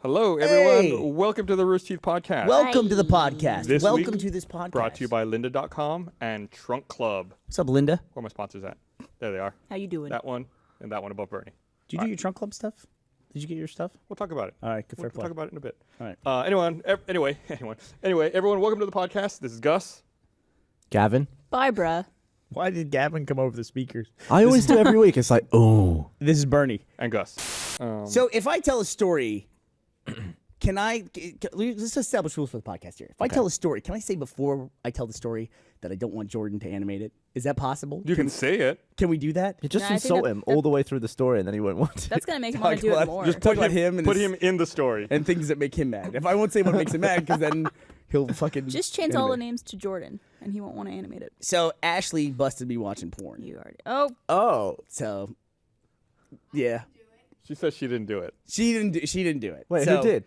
Hello, everyone. Hey. Welcome to the Rooster Teeth Podcast. Welcome to the podcast. This Welcome week, to this podcast. Brought to you by lynda.com and Trunk Club. What's up, Linda? Where are my sponsors at? There they are. How you doing? That one and that one above Burnie. Did you do your Trunk Club stuff? Did you get your stuff? We'll talk about it. All right, good We'll fair talk about it in a bit. All right. Anyway, everyone, welcome to the podcast. This is Gus. Gavin? Bye, bruh. Why did Gavin come over the speakers? I always do every week. It's like, oh. This is Burnie. And Gus. So if I tell a story, let's establish rules for the podcast here. If I tell a story, can I say before I tell the story that I don't want Jordan to animate it? Is that possible? You can say it. Can we do that? You just Nah, I think insult that- him all the way through the story and then he won't want to. That's gonna make him want to do it more. Just talk about him and Put him in the story. and things that make him mad. If I won't say what makes him mad, because then he'll fucking Just change all the animate. names to Jordan, and he won't want to animate it. So Ashley busted me watching porn. You already. Oh, Oh, so yeah, She says she didn't do it. she didn't do it. Wait, so, who did?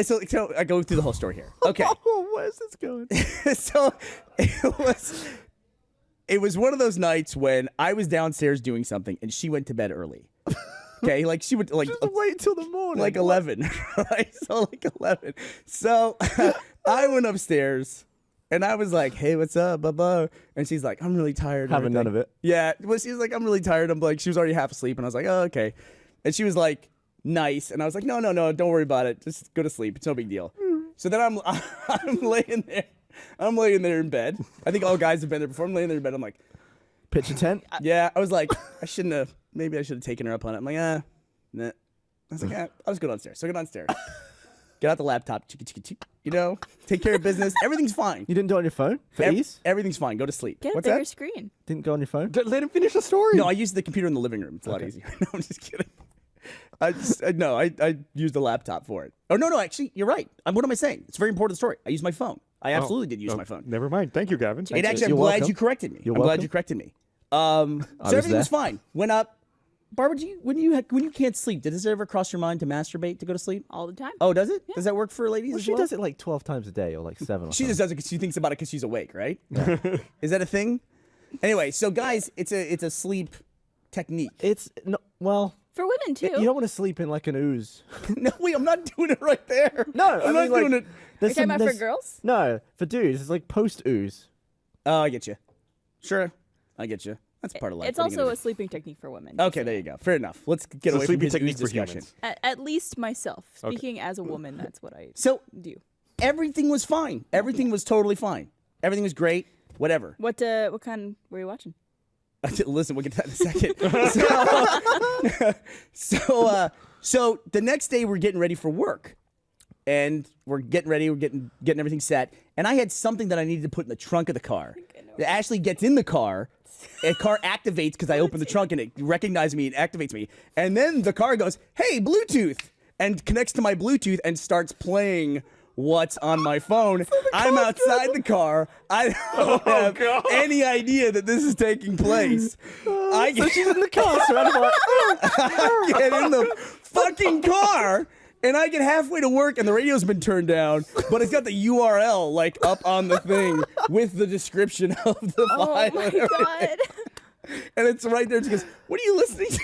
So I go through the whole story here. Okay. Oh, where's this going? So it was one of those nights when I was downstairs doing something and she went to bed early. Okay, like she would like Just wait till the morning. like 11, right? So like 11. So I went upstairs and I was like, "Hey, what's up?" Blah blah. And she's like, "I'm really tired." Having none of it. Yeah, well, she was like, "I'm really tired." I'm like, she was already half asleep, and I was like, "Oh, okay." And she was like, "Nice," and I was like, "No, don't worry about it. Just go to sleep. It's no big deal." So then I'm laying there. I'm laying there in bed. I think all guys have been there before. I'm laying there in bed. I'm like, Pitch a tent? yeah. I was like, I shouldn't have. Maybe I should have taken her up on it. I'm like, nah. I was like, I'll just go downstairs. So I go downstairs. Get out the laptop. Take care of business. Everything's fine. You didn't do it on your phone? For ease? Everything's fine. Go to sleep. get a What's bigger that? screen. Didn't go on your phone? Let him finish the story. No, I used the computer in the living room. It's a lot easier. No, I'm just kidding. I used a laptop for it. Oh, no, actually, you're right. What am I saying? It's a very important story. I used my phone. I absolutely did use my phone. Never mind. Thank you, Gavin. And actually, I'm You're glad welcome. you corrected me. You're I'm glad welcome. you corrected me. So everything there. was fine. Went up. Barbara, when you can't sleep, does it ever cross your mind to masturbate to go to sleep? All the time. Oh, does it? Does that work for ladies Well, as she well? does it like 12 times a day or like 7 or She something. just does it because she thinks about it because she's awake, right? Is that a thing? Anyway, so guys, it's a sleep technique. It's, no, well, For women too. you don't want to sleep in like an ooze. No, wait, I'm not doing it right there. No, I'm not doing it. Are There's you talking about for there's- girls? No, for dudes, it's like post ooze. Oh, I get you. Sure, I get you. That's part of life. It's What are you also gonna a sleeping technique for women. do? Okay, there you go. Fair enough. Let's get It's a away from sleeping his technique ooze for discussion. humans. At least myself. Speaking as a woman, that's what I So do. everything was fine. Everything was totally fine. Everything was great. Whatever. What kind were you watching? Listen, we'll get to that in a second. So the next day we're getting ready for work, and we're getting ready. We're getting everything set, and I had something that I needed to put in the trunk of the car. Ashley gets in the car. A car activates because I open the trunk and it recognizes me and activates me, and then the car goes, "Hey, Bluetooth," and connects to my Bluetooth and starts playing what's on my phone. I'm outside the car. I don't have any idea that this is taking place. I get, She's in the car, so I'm like, I get in the fucking car and I get halfway to work and the radio's been turned down, but it's got the URL like up on the thing with the description of the Oh file. my and everything. god. And it's right there. She goes, "What are you listening to?"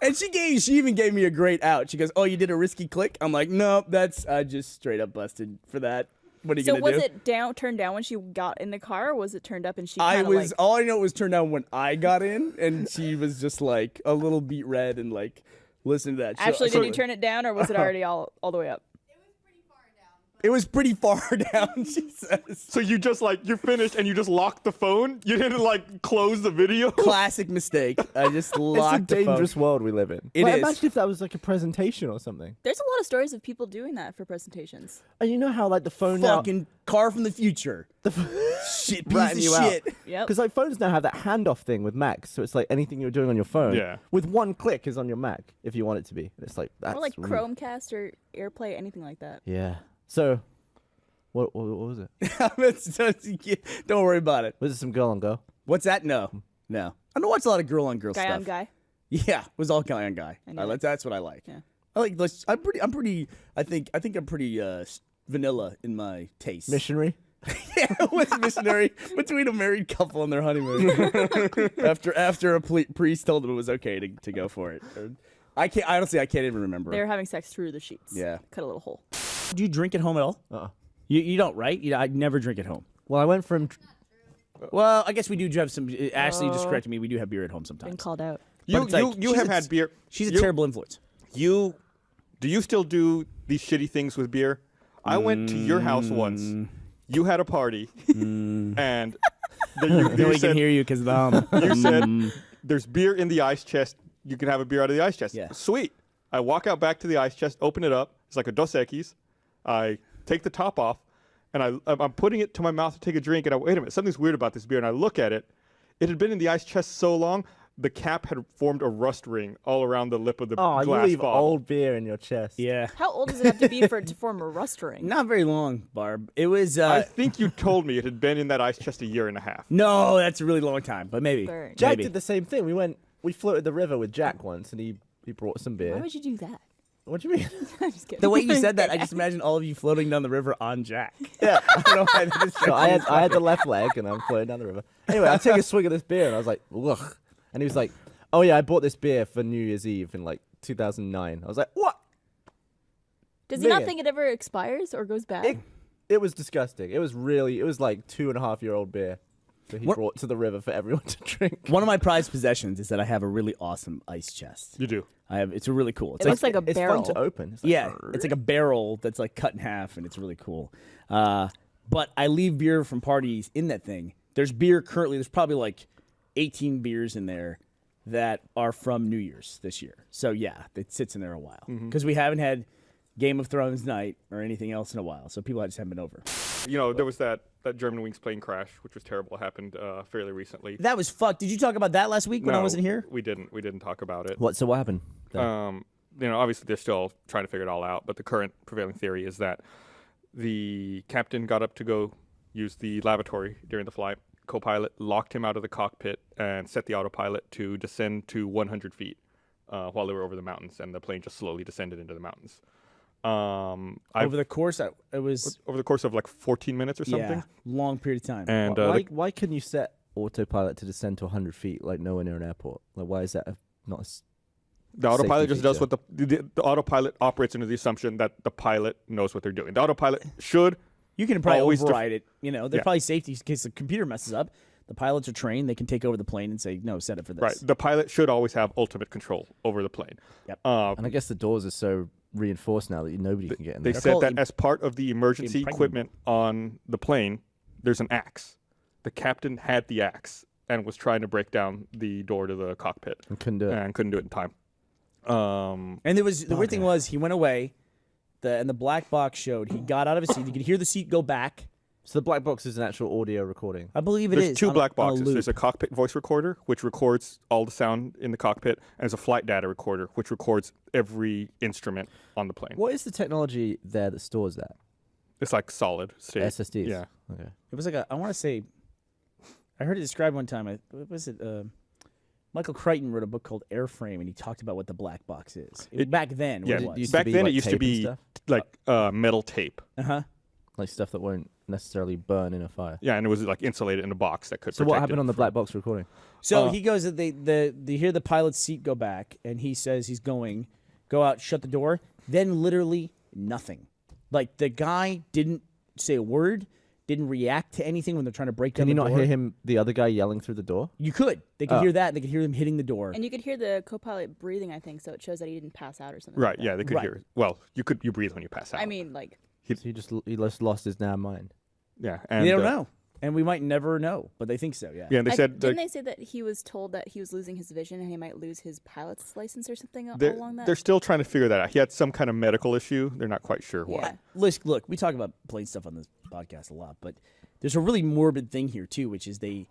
And she even gave me a great out. She goes, "Oh, you did a risky click?" I'm like, "No, I just straight up busted for that. What are you So gonna do?" was it turned down when she got in the car, or was it turned up and she I kinda was like, all I know was turned down when I got in, and she was just like a little beat red and like listening to that. Actually, So- did you turn it down, or was it already all the way up? It was pretty far down. She says. So you just you're finished and you just locked the phone? You didn't close the video? Classic mistake. I just it's a locked the phone. dangerous world we live in. It Like, is. Imagine if that was like a presentation or something. There's a lot of stories of people doing that for presentations. And you know how like the phone Fucking car from the future. now... Shit, piece ratting of you out. shit. Yep. Because like phones now have that handoff thing with Macs, so it's like anything you're doing on your phone, Yeah. with one click is on your Mac if you want it to be. And it's like that's Or like really- Chromecast or AirPlay, anything like that. Yeah. So, what was it? Don't worry about it. Was it some girl on girl? What's that? No. I don't watch a lot of girl on girl Guy stuff. on guy. Yeah, it was all guy on guy. knew it. That's what I like. Yeah. I like. I think I'm pretty vanilla in my taste. Missionary. Yeah, it was missionary between a married couple on their honeymoon. after a priest told them it was okay to go for it. I can't. Honestly, I can't even remember. They were having sex through the sheets. Yeah. Cut a little hole. Do you drink at home at all? You don't, right? I never drink at home. Well, I went from. Well, I guess we do have some. Ashley just corrected me. We do have beer at home sometimes. Been called out. You it's like, you she's have a- had beer. She's a You- terrible influence. Do you still do these shitty things with beer? I went to your house once. You had a party, and you Nobody said, can hear you because of the hum. you said there's beer in the ice chest. You can have a beer out of the ice chest. Yeah. Sweet. I walk out back to the ice chest, open it up. It's like a Dos Equis. I take the top off, and I'm putting it to my mouth to take a drink. And wait a minute, something's weird about this beer. And I look at it. It had been in the ice chest so long, the cap had formed a rust ring all around the lip of the Oh, you glass leave bottle. old beer in your chest. Yeah. How old does it have to be for it to form a rust ring? Not very long, Barb. It was. I think you told me it had been in that ice chest a year and a half. No, that's a really long time, but maybe. Burn. Jack Maybe. did the same thing. We floated the river with Jack once, and he brought some beer. Why would you do that? What do you mean? I'm just kidding. The way you said that, I just imagine all of you floating down the river on Jack. Yeah. I don't know why that just So I struck me. had the left leg, and I'm floating down the river. Anyway, I take a swig of this beer, and I was like, ugh. And he was like, oh yeah, I bought this beer for New Year's Eve in like 2009. I was like, what? Does he not Man. think it ever expires or goes bad? It was disgusting. It was like 2.5-year-old beer that he What- brought to the river for everyone to drink. One of my prized possessions is that I have a really awesome ice chest. You do. It's really cool. It's It looks like a It's barrel. fun to open. It's like, yeah, it's like a barrel that's like cut in half, and it's really cool. But I leave beer from parties in that thing. There's beer currently. There's probably like 18 beers in there that are from New Year's this year. So yeah, it sits in there a while because we haven't had Game of Thrones night or anything else in a while. So people just haven't been over. You know, there was that Germanwings plane crash, which was terrible. It happened fairly recently. That was fucked. Did you talk about that last week when I No, wasn't here? We didn't talk about it. So what happened? You know, obviously they're still trying to figure it all out, but the current prevailing theory is that the captain got up to go use the lavatory during the flight. Co-pilot locked him out of the cockpit and set the autopilot to descend to 100 feet while they were over the mountains, and the plane just slowly descended into the mountains. Over the course, it was Over the course of like 14 minutes or something. yeah, long period of time. And Why couldn't you set autopilot to descend to 100 feet like nowhere near an airport? Like, why is that not a the autopilot safety just does feature? what the autopilot operates under the assumption that the pilot knows what they're doing. The autopilot should You can probably always override it. You know, there's Yeah. probably safety in case the computer messes up. The pilots are trained; they can take over the plane and say, "No, set it for this." right. The pilot should always have ultimate control over the plane. Yep. And I guess the doors are so reinforced now that nobody can get in They there. said called that as part of the emergency impregnable. equipment on the plane, there's an axe. The captain had the axe and was trying to break down the door to the cockpit And couldn't do it. and couldn't do it in time. And there was the weird thing was he went away, and the black box showed he got out of his seat. You could hear the seat go back. So the black box is an actual audio recording. I believe it is. There's two on black on boxes. loop. There's a cockpit voice recorder, which records all the sound in the cockpit, and there's a flight data recorder, which records every instrument on the plane. What is the technology there that stores that? It's like solid state. SSDs? Yeah. Okay. It was like I want to say, I heard it described one time. What was it? Michael Crichton wrote a book called Airframe, and he talked about what the black box is. Back then, Yeah, what it It was. used to back be then like it used to tape and be stuff? like metal tape. Like stuff that won't necessarily burn in a fire. Yeah, and it was like insulated in a box that could. So what protect happened it on the from- black box recording? So he goes that they hear the pilot's seat go back, and he says he's going, go out, shut the door. Then literally nothing. Like the guy didn't say a word, didn't react to anything when they're trying to break down Can you the not door. hear him, the other guy yelling through the door? You could. They could hear that. They could hear him hitting the door. And you could hear the co-pilot breathing, I think, so it shows that he didn't pass out or something. Right. like Yeah, they could Right. hear it. Well, you breathe when you pass out. that. I mean, like, So he just lost his damn mind. yeah, and They don't know, and we might never know, but they think so. Yeah. Yeah, and they said didn't like, they say that he was told that he was losing his vision and he might lose his pilot's license or something they're, along that? they're still trying to figure that out. He had some kind of medical issue. They're not quite sure what. Yeah. Look, we talk about plane stuff on this podcast a lot, but there's a really morbid thing here too, which is they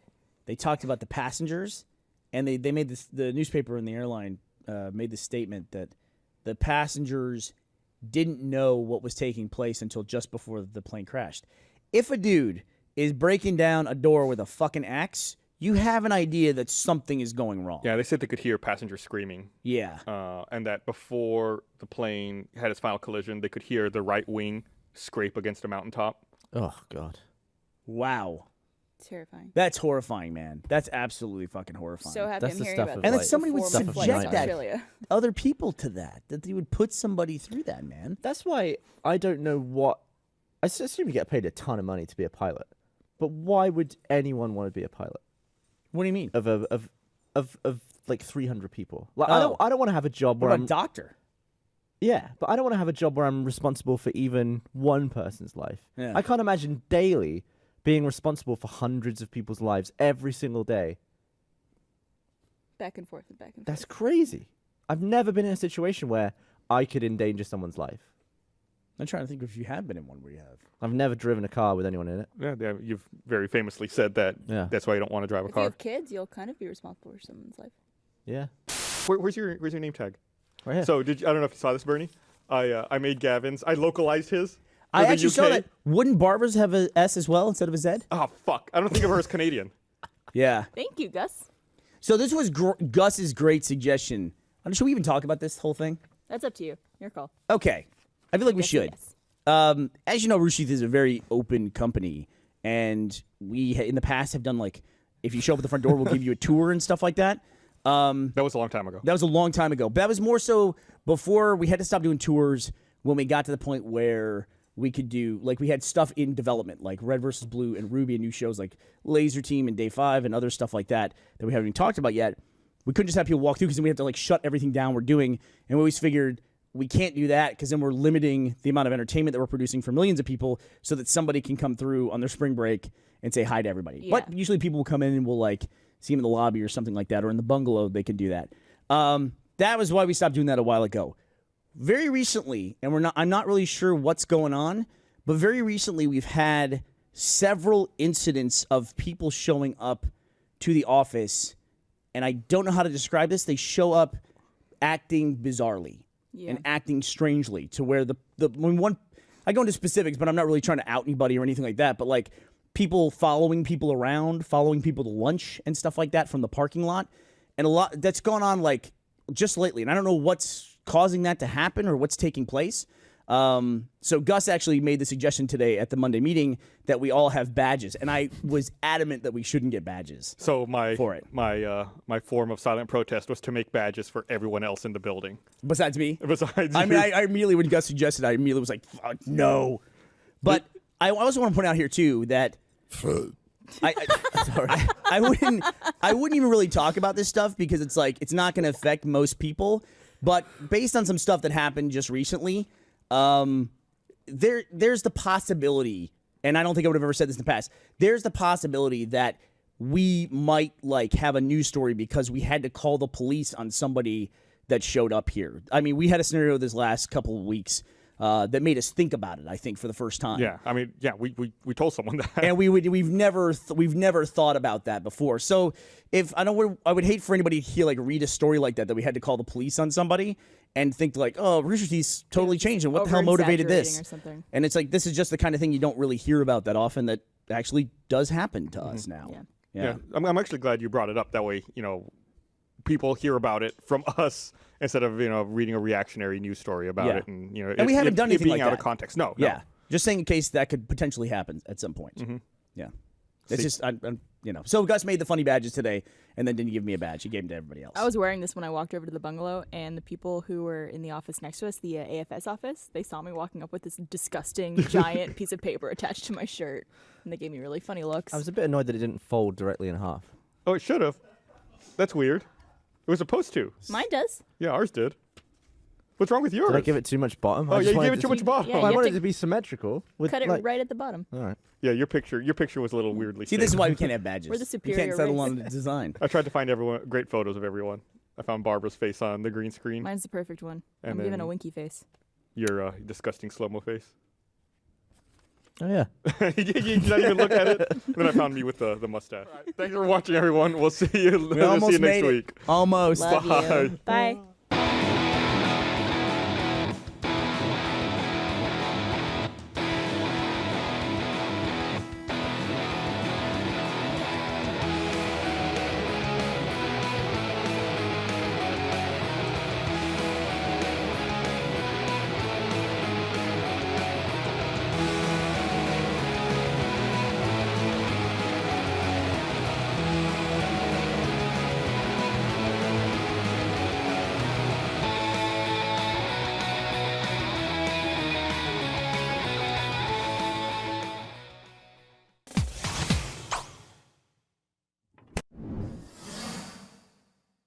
talked about the passengers, and they made this. The newspaper and the airline made the statement that the passengers didn't know what was taking place until just before the plane crashed. If a dude is breaking down a door with a fucking axe, you have an idea that something is going wrong. Yeah, they said they could hear passengers screaming, Yeah. and that before the plane had its final collision, they could hear the right wing scrape against a mountaintop. Oh God. Wow. Terrifying. That's horrifying, man. That's absolutely fucking horrifying. So happy That's I'm the hearing stuff about of this And that like- somebody would before my flight to subject that Australia. other people to that they would put somebody through that, man. That's why I don't know what. I assume you get paid a ton of money to be a pilot, but why would anyone want to be a pilot What do you mean? of like 300 people? Like Oh. I don't want to have a job What where about I'm doctor? yeah, but I don't want to have a job where I'm responsible for even one person's life. Yeah. I can't imagine daily being responsible for hundreds of people's lives every single day. Back and forth and back and forth. That's crazy. I've never been in a situation where I could endanger someone's life. I'm trying to think if you have been in one where you have. I've never driven a car with anyone in it. Yeah, you've very famously said that. Yeah. That's why you don't want to drive a If you car. have kids, you'll kind of be responsible for someone's life. Yeah. Where's your name tag? Right here. So I don't know if you saw this, Burnie. I made Gavin's. I localized his. I for the actually saw UK. that. Wouldn't barbers have a S as well instead of a Z? Oh fuck! I don't think of her as Canadian. Yeah. Thank you, Gus. So this was Gus's great suggestion. Should we even talk about this whole thing? That's up to you. Your call. Okay. I feel like we Yes, should. yes. As you know, Rooster Teeth is a very open company, and we in the past have done like, if you show up at the front door, we'll give you a tour and stuff like that. That was a long time ago. That was a long time ago. But that was more so before we had to stop doing tours when we got to the point where we could do, like, we had stuff in development, like Red versus Blue and Ruby and new shows like Laser Team and Day 5 and other stuff like that we haven't even talked about yet. We couldn't just have people walk through because then we have to, like, shut everything down we're doing. And we always figured we can't do that because then we're limiting the amount of entertainment that we're producing for millions of people so that somebody can come through on their spring break and say hi to everybody. Yeah. But usually people will come in and we'll, like, see them in the lobby or something like that, or in the bungalow, they can do that. That was why we stopped doing that a while ago. Very recently, and I'm not really sure what's going on, but very recently we've had several incidents of people showing up to the office, and I don't know how to describe this. They show up acting bizarrely and acting strangely to where I go into specifics, but I'm not really trying to out anybody or anything like that, but like people following people around, following people to lunch and stuff like that from the parking lot. And a lot that's gone on like just lately. And I don't know what's causing that to happen or what's taking place. So Gus actually made the suggestion today at the Monday meeting that we all have badges. And I was adamant that we shouldn't get badges. So my form of silent protest was to make badges for everyone else in the building. Besides me. Besides I mean, you. I immediately, when Gus suggested, I immediately was like, fuck, no. But I also want to point out here, too, that I wouldn't even really talk about this stuff because it's like it's not going to affect most people. But based on some stuff that happened just recently, there's the possibility, and I don't think I would have ever said this in the past. There's the possibility that we might like have a news story because we had to call the police on somebody that showed up here. I mean, we had a scenario this last couple of weeks that made us think about it. I think for the first time. Yeah, I mean, yeah, we told someone that. And we've never thought about that before. So if I would hate for anybody to like read a story like that we had to call the police on somebody and think like, oh, Rooster Teeth's totally changed and what the hell motivated this? Or something. And it's like this is just the kind of thing you don't really hear about that often that actually does happen to us now. Yeah. Yeah, I'm actually glad you brought it up. That way, people hear about it from us instead of reading a reactionary news story about it, and And we haven't done anything being like out that. of context. No, Yeah. no. Just saying in case that could potentially happen at some point. Yeah. It's just So Gus made the funny badges today and then didn't give me a badge. He gave them to everybody else. I was wearing this when I walked over to the bungalow, and the people who were in the office next to us, the AFS office, they saw me walking up with this disgusting giant piece of paper attached to my shirt, and they gave me really funny looks. I was a bit annoyed that it didn't fold directly in half. Oh, it should have. That's weird. It was supposed to. Mine does. Yeah, ours did. What's wrong with yours? Did I give it too much bottom? Oh, I yeah, just you gave wanted it too much bottom. Yeah, Well, I you have wanted to it to be symmetrical. With, cut it like, right at the bottom. All right. Yeah, your picture was a little weirdly See, this is shaped. why we can't have badges. We're the We superior can't settle race. on the design. I tried to find great photos of everyone. I found Barbara's face on the green screen. Mine's the perfect one. And I'm giving then- a winky face. Your disgusting slow-mo face. Oh, yeah. You did not even look at it. Then I found me with the mustache. Thanks for watching, everyone. We'll see you. We almost see you next made week. it. Almost. Love Bye. you. Bye.